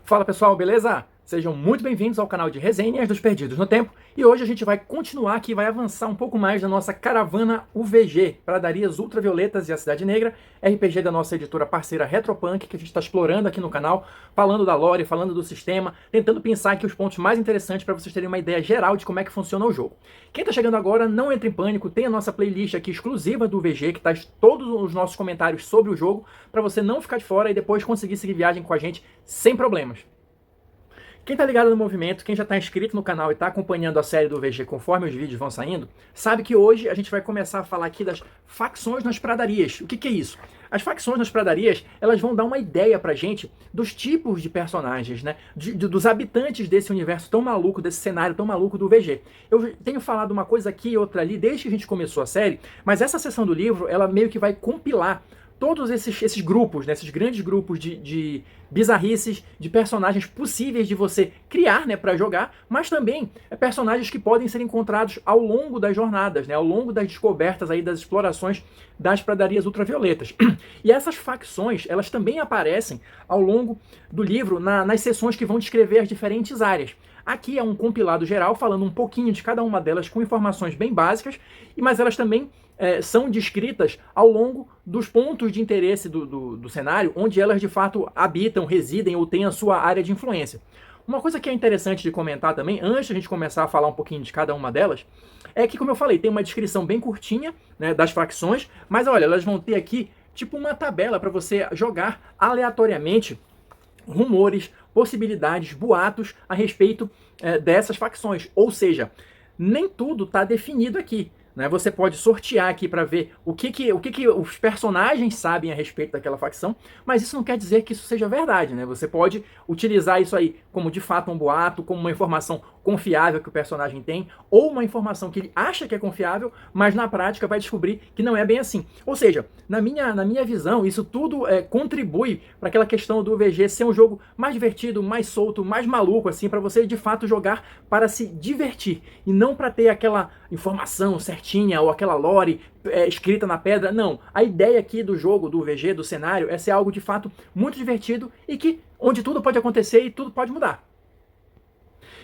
Fala pessoal, beleza? Sejam muito bem-vindos ao canal de Resenhas dos Perdidos no Tempo e hoje a gente vai continuar aqui, vai avançar um pouco mais na nossa caravana UVG, Pradarias Ultravioletas e a Cidade Negra, RPG da nossa editora parceira Retropunk, que a gente está explorando aqui no canal, falando da lore, falando do sistema, tentando pensar aqui os pontos mais interessantes para vocês terem uma ideia geral de como é que funciona o jogo. Quem está chegando agora, não entre em pânico, tem a nossa playlist aqui exclusiva do UVG, que traz todos os nossos comentários sobre o jogo, para você não ficar de fora e depois conseguir seguir viagem com a gente sem problemas. Quem tá ligado no movimento, quem já tá inscrito no canal e tá acompanhando a série do VG conforme os vídeos vão saindo, sabe que hoje a gente vai começar a falar aqui das facções nas pradarias. O que é isso? As facções nas pradarias, elas vão dar uma ideia pra gente dos tipos de personagens, né? Dos habitantes desse universo tão maluco, desse cenário tão maluco do VG. Eu tenho falado uma coisa aqui e outra ali desde que a gente começou a série, mas essa seção do livro, ela meio que vai compilar todos esses grupos, né, esses grandes grupos de bizarrices, de personagens possíveis de você criar, né, para jogar, mas também personagens que podem ser encontrados ao longo das jornadas, né, ao longo das descobertas aí das explorações das pradarias ultravioletas. E essas facções, elas também aparecem ao longo do livro nas seções que vão descrever as diferentes áreas. Aqui é um compilado geral falando um pouquinho de cada uma delas com informações bem básicas, mas elas também são descritas ao longo dos pontos de interesse do cenário, onde elas de fato habitam, residem ou têm a sua área de influência. Uma coisa que é interessante de comentar também, antes de a gente começar a falar um pouquinho de cada uma delas, é que, como eu falei, tem uma descrição bem curtinha, né, das facções, mas olha, elas vão ter aqui tipo uma tabela para você jogar aleatoriamente rumores, possibilidades, boatos a respeito dessas facções. Ou seja, nem tudo está definido aqui. Né? Você pode sortear aqui para ver o que os personagens sabem a respeito daquela facção, mas isso não quer dizer que isso seja verdade. Né? Você pode utilizar isso aí como de fato um boato, como uma informação confiável que o personagem tem, ou uma informação que ele acha que é confiável, mas na prática vai descobrir que não é bem assim. Ou seja, na minha visão, isso tudo contribui para aquela questão do VG ser um jogo mais divertido, mais solto, mais maluco, assim, para você de fato jogar para se divertir, e não para ter aquela informação certinha, ou aquela lore escrita na pedra. Não, a ideia aqui do jogo, do VG, do cenário, é ser algo de fato muito divertido, e que onde tudo pode acontecer e tudo pode mudar.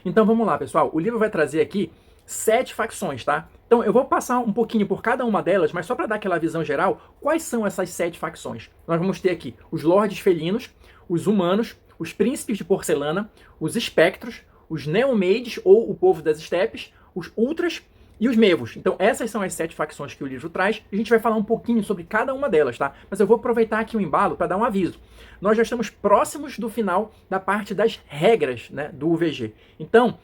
Então vamos lá, pessoal. O livro vai trazer aqui 7 facções, tá? Então eu vou passar um pouquinho por cada uma delas, mas só para dar aquela visão geral, quais são essas 7 facções? Nós vamos ter aqui os Lordes Felinos, os Humanos, os Príncipes de Porcelana, os Espectros, os Neomaids, ou o Povo das Estepes, os Ultras e os Mevos. Então essas são as 7 facções que o livro traz, e a gente vai falar um pouquinho sobre cada uma delas, tá? Mas eu vou aproveitar aqui o embalo para dar um aviso. Nós já estamos próximos do final da parte das regras, né, do UVG. Então,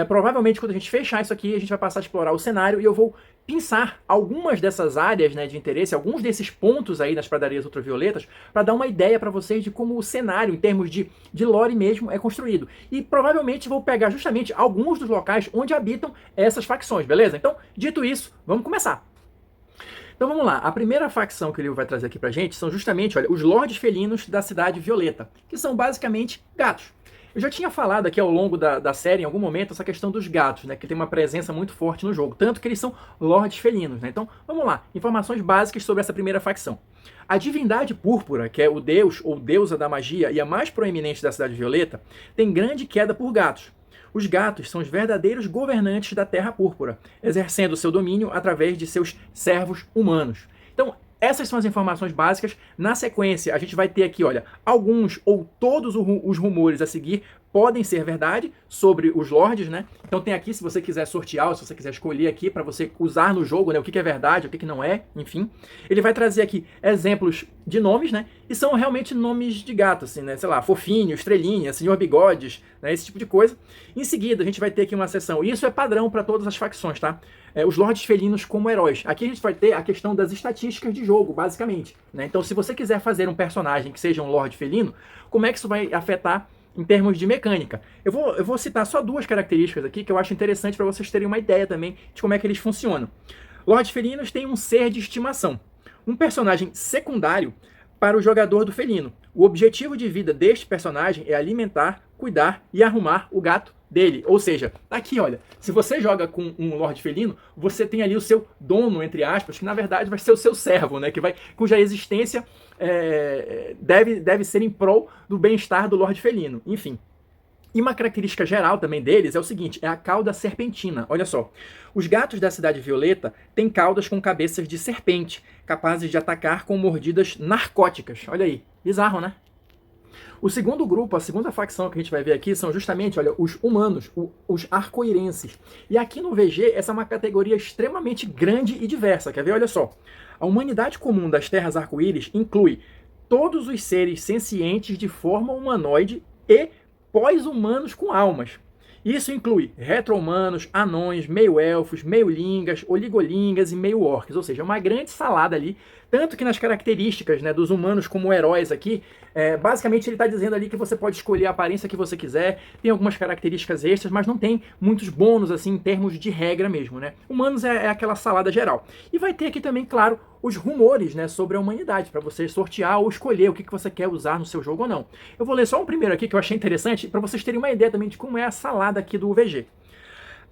provavelmente quando a gente fechar isso aqui, a gente vai passar a explorar o cenário, e eu vou pensar algumas dessas áreas, né, de interesse, alguns desses pontos aí nas pradarias ultravioletas, para dar uma ideia para vocês de como o cenário, em termos de lore mesmo, é construído. E provavelmente vou pegar justamente alguns dos locais onde habitam essas facções, beleza? Então, dito isso, vamos começar. Então vamos lá, a primeira facção que o livro vai trazer aqui pra gente são justamente, olha, os Lordes Felinos da Cidade Violeta, que são basicamente gatos. Eu já tinha falado aqui ao longo da série, em algum momento, essa questão dos gatos, né, que tem uma presença muito forte no jogo, tanto que eles são Lordes Felinos, né? Então vamos lá, informações básicas sobre essa primeira facção. A divindade púrpura, que é o deus ou deusa da magia e a mais proeminente da Cidade Violeta, tem grande queda por gatos. Os gatos são os verdadeiros governantes da Terra Púrpura, exercendo seu domínio através de seus servos humanos. Então, essas são as informações básicas. Na sequência, a gente vai ter aqui, olha, alguns ou todos os rumores a seguir podem ser verdade sobre os lords, né? Então tem aqui, se você quiser sortear, ou se você quiser escolher aqui para você usar no jogo, né, o que é verdade, o que não é, enfim. Ele vai trazer aqui exemplos de nomes, né? E são realmente nomes de gato, assim, né? Sei lá, Fofinho, Estrelinha, Senhor Bigodes, né? Esse tipo de coisa. Em seguida, a gente vai ter aqui uma seção, e isso é padrão para todas as facções, tá? Os Lordes Felinos como heróis. Aqui a gente vai ter a questão das estatísticas de jogo, basicamente, né? Então, se você quiser fazer um personagem que seja um Lorde Felino, como é que isso vai afetar em termos de mecânica? Eu vou citar só 2 características aqui que eu acho interessante para vocês terem uma ideia também de como é que eles funcionam. Lordes Felinos têm um ser de estimação, um personagem secundário para o jogador do felino. O objetivo de vida deste personagem é alimentar, cuidar e arrumar o gato dele. Ou seja, aqui, olha, se você joga com um Lorde Felino, você tem ali o seu dono, entre aspas, que na verdade vai ser o seu servo, né? Cuja existência deve ser em prol do bem-estar do Lorde Felino. Enfim. E uma característica geral também deles é o seguinte, é a cauda serpentina. Olha só, os gatos da Cidade Violeta têm caudas com cabeças de serpente, capazes de atacar com mordidas narcóticas. Olha aí, bizarro, né? O segundo grupo, a segunda facção que a gente vai ver aqui são justamente, olha, os humanos, os arco-irenses. E aqui no VG, essa é uma categoria extremamente grande e diversa. Quer ver? Olha só. A humanidade comum das terras arco-íris inclui todos os seres sencientes de forma humanoide e pós-humanos com almas. Isso inclui retro-humanos, anões, meio-elfos, meio-lingas, oligolingas e meio-orcs, ou seja, uma grande salada ali, tanto que nas características, né, dos humanos como heróis aqui, basicamente ele está dizendo ali que você pode escolher a aparência que você quiser, tem algumas características extras, mas não tem muitos bônus assim em termos de regra mesmo, né? Humanos é aquela salada geral. E vai ter aqui também, claro, os rumores, né, sobre a humanidade, para você sortear ou escolher o que você quer usar no seu jogo ou não. Eu vou ler só um primeiro aqui que eu achei interessante, para vocês terem uma ideia também de como é a salada aqui do VG.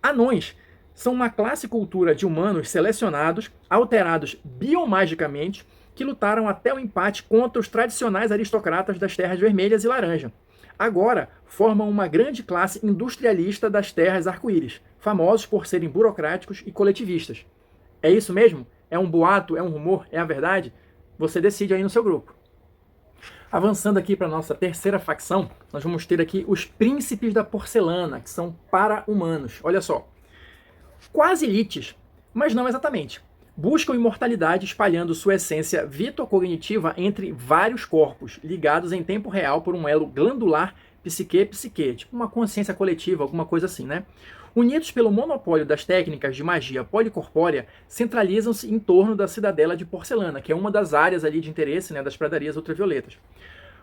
Anões são uma classe e cultura de humanos selecionados, alterados biomagicamente, que lutaram até o empate contra os tradicionais aristocratas das Terras Vermelhas e Laranja. Agora formam uma grande classe industrialista das terras arco-íris, famosos por serem burocráticos e coletivistas. É isso mesmo? É um boato? É um rumor? É a verdade? Você decide aí no seu grupo. Avançando aqui para a nossa terceira facção, nós vamos ter aqui os príncipes da porcelana, que são para-humanos. Olha só. Quase lites, mas não exatamente. Buscam imortalidade espalhando sua essência vitocognitiva entre vários corpos, ligados em tempo real por um elo glandular psique-psique, tipo uma consciência coletiva, alguma coisa assim, né? Unidos pelo monopólio das técnicas de magia policorpórea, centralizam-se em torno da cidadela de porcelana, que é uma das áreas ali de interesse, né, das pradarias ultravioletas.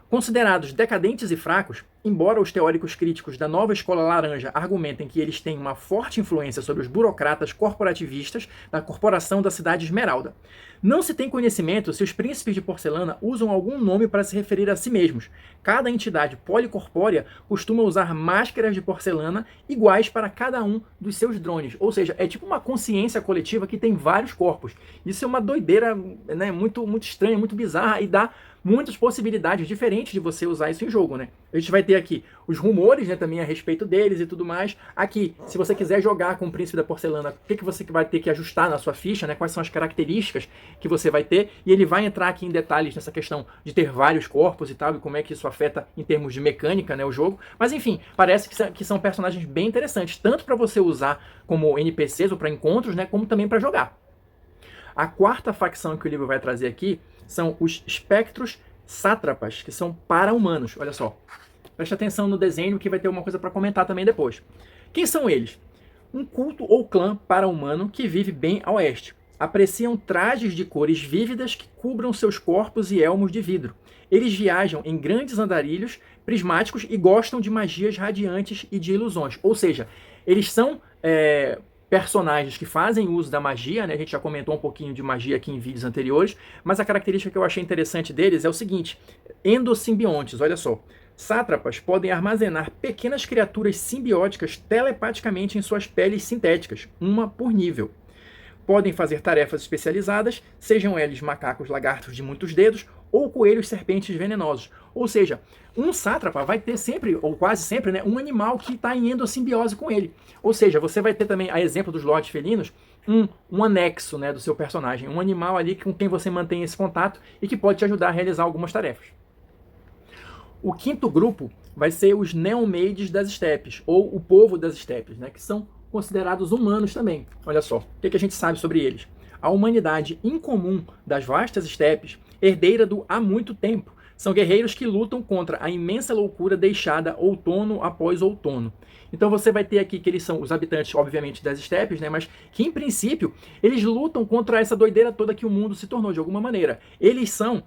Considerados decadentes e fracos, embora os teóricos críticos da nova escola laranja argumentem que eles têm uma forte influência sobre os burocratas corporativistas da Corporação da Cidade Esmeralda. Não se tem conhecimento se os príncipes de porcelana usam algum nome para se referir a si mesmos. Cada entidade policorpórea costuma usar máscaras de porcelana iguais para cada um dos seus drones. Ou seja, é tipo uma consciência coletiva que tem vários corpos. Isso é uma doideira, né, muito estranha, muito bizarra e dá muitas possibilidades diferentes de você usar isso em jogo, né? A gente vai ter aqui os rumores, né, também a respeito deles e tudo mais. Aqui, se você quiser jogar com o Príncipe da Porcelana, o que você vai ter que ajustar na sua ficha, né? Quais são as características que você vai ter. E ele vai entrar aqui em detalhes nessa questão de ter vários corpos e tal, e como é que isso afeta em termos de mecânica, né, o jogo. Mas enfim, parece que são personagens bem interessantes, tanto para você usar como NPCs ou para encontros, né, como também para jogar. A quarta facção que o livro vai trazer aqui são os espectros sátrapas, que são para-humanos. Olha só. Preste atenção no desenho que vai ter uma coisa para comentar também depois. Quem são eles? Um culto ou clã para-humano que vive bem a oeste. Apreciam trajes de cores vívidas que cubram seus corpos e elmos de vidro. Eles viajam em grandes andarilhos prismáticos e gostam de magias radiantes e de ilusões. Ou seja, eles são personagens que fazem uso da magia, né? A gente já comentou um pouquinho de magia aqui em vídeos anteriores, mas a característica que eu achei interessante deles é o seguinte: endosimbiontes, olha só. Sátrapas podem armazenar pequenas criaturas simbióticas telepaticamente em suas peles sintéticas, uma por nível. Podem fazer tarefas especializadas, sejam eles macacos lagartos de muitos dedos ou coelhos serpentes venenosos. Ou seja, um sátrapa vai ter sempre, ou quase sempre, né, um animal que está em endossimbiose com ele. Ou seja, você vai ter também, a exemplo dos lords felinos, um anexo, né, do seu personagem. Um animal ali com quem você mantém esse contato e que pode te ajudar a realizar algumas tarefas. O quinto grupo vai ser os Neomaides das estepes, ou o povo das estepes, né, que são considerados humanos também. Olha só, o que a gente sabe sobre eles? A humanidade incomum das vastas estepes, herdeira do há muito tempo, são guerreiros que lutam contra a imensa loucura deixada outono após outono. Então você vai ter aqui que eles são os habitantes, obviamente, das estepes, né? Mas que, em princípio, eles lutam contra essa doideira toda que o mundo se tornou, de alguma maneira. Eles são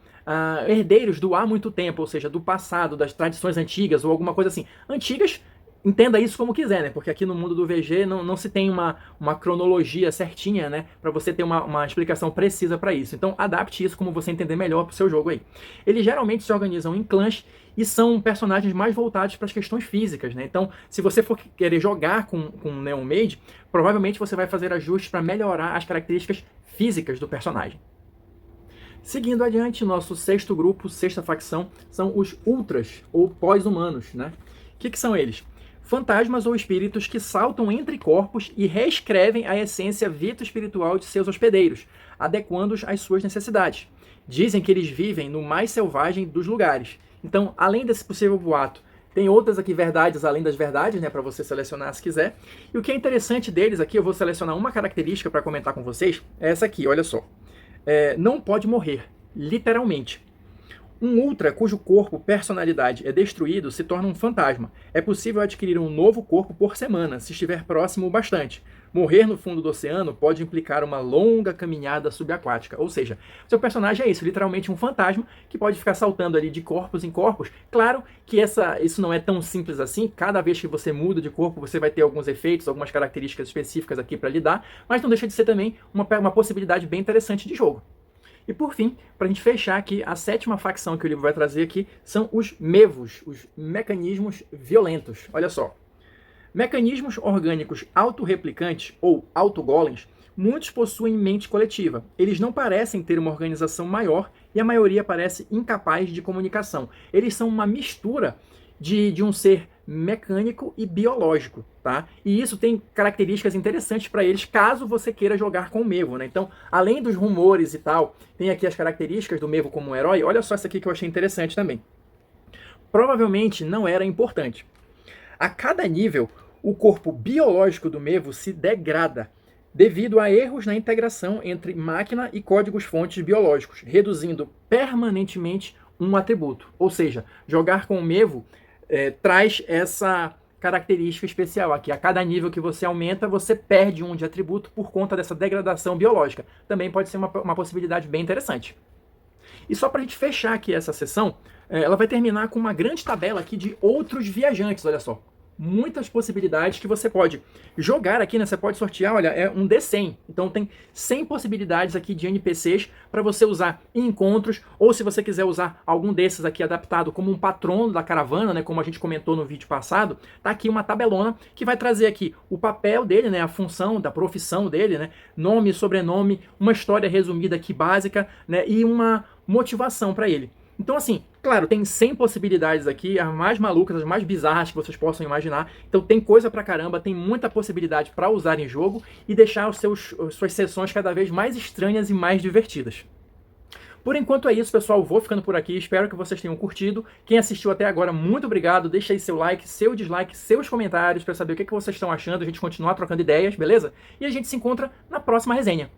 herdeiros do há muito tempo, ou seja, do passado, das tradições antigas, ou alguma coisa assim. Antigas, entenda isso como quiser, né? Porque aqui no mundo do VG não se tem uma cronologia certinha, né? Para você ter uma explicação precisa para isso. Então, adapte isso como você entender melhor para o seu jogo aí. Eles geralmente se organizam em clãs e são personagens mais voltados para as questões físicas, né? Então, se você for querer jogar com um Neomade, provavelmente você vai fazer ajustes para melhorar as características físicas do personagem. Seguindo adiante, nosso sexto grupo, sexta facção, são os Ultras, ou pós-humanos, né? O que são eles? fantasmas ou espíritos que saltam entre corpos e reescrevem a essência vito-espiritual de seus hospedeiros, adequando-os às suas necessidades. Dizem que eles vivem no mais selvagem dos lugares. Então, além desse possível boato, tem outras aqui verdades além das verdades, né, para você selecionar se quiser. E o que é interessante deles aqui, eu vou selecionar uma característica para comentar com vocês, é essa aqui, olha só. Não pode morrer, literalmente. Um ultra cujo corpo, personalidade é destruído se torna um fantasma. É possível adquirir um novo corpo por semana, se estiver próximo o bastante. Morrer no fundo do oceano pode implicar uma longa caminhada subaquática. Ou seja, seu personagem é isso, literalmente um fantasma que pode ficar saltando ali de corpos em corpos. Claro que isso não é tão simples assim. Cada vez que você muda de corpo, você vai ter alguns efeitos, algumas características específicas aqui para lidar. Mas não deixa de ser também uma possibilidade bem interessante de jogo. E por fim, para a gente fechar aqui, a 7ª facção que o livro vai trazer aqui são os mevos, os mecanismos violentos. Olha só. Mecanismos orgânicos autorreplicantes, ou autogolems, muitos possuem mente coletiva. Eles não parecem ter uma organização maior e a maioria parece incapaz de comunicação. Eles são uma mistura de um ser mecânico e biológico, tá? E isso tem características interessantes para eles, caso você queira jogar com o Mevo, né? Então, além dos rumores e tal, tem aqui as características do Mevo como um herói. Olha só essa aqui que eu achei interessante também. Provavelmente não era importante. A cada nível, o corpo biológico do Mevo se degrada, devido a erros na integração entre máquina e códigos-fontes biológicos, reduzindo permanentemente um atributo. Ou seja, jogar com o Mevo traz essa característica especial aqui. A cada nível que você aumenta, você perde um de atributo por conta dessa degradação biológica. Também pode ser uma possibilidade bem interessante. E só para a gente fechar aqui essa sessão, ela vai terminar com uma grande tabela aqui de outros viajantes, olha só. Muitas possibilidades que você pode jogar aqui, né? Você pode sortear, olha, é um D100. Então tem 100 possibilidades aqui de NPCs para você usar em encontros, ou se você quiser usar algum desses aqui adaptado como um patrono da caravana, né? Como a gente comentou no vídeo passado, tá aqui uma tabelona que vai trazer aqui o papel dele, né? A função da profissão dele, né? Nome, sobrenome, uma história resumida aqui básica, né? E uma motivação para ele. Então, assim, claro, tem 100 possibilidades aqui, as mais malucas, as mais bizarras que vocês possam imaginar. Então tem coisa pra caramba, tem muita possibilidade para usar em jogo e deixar suas sessões cada vez mais estranhas e mais divertidas. Por enquanto é isso, pessoal. Vou ficando por aqui. Espero que vocês tenham curtido. Quem assistiu até agora, muito obrigado. Deixa aí seu like, seu dislike, seus comentários para saber o que vocês estão achando. A gente continuar trocando ideias, beleza? E a gente se encontra na próxima resenha.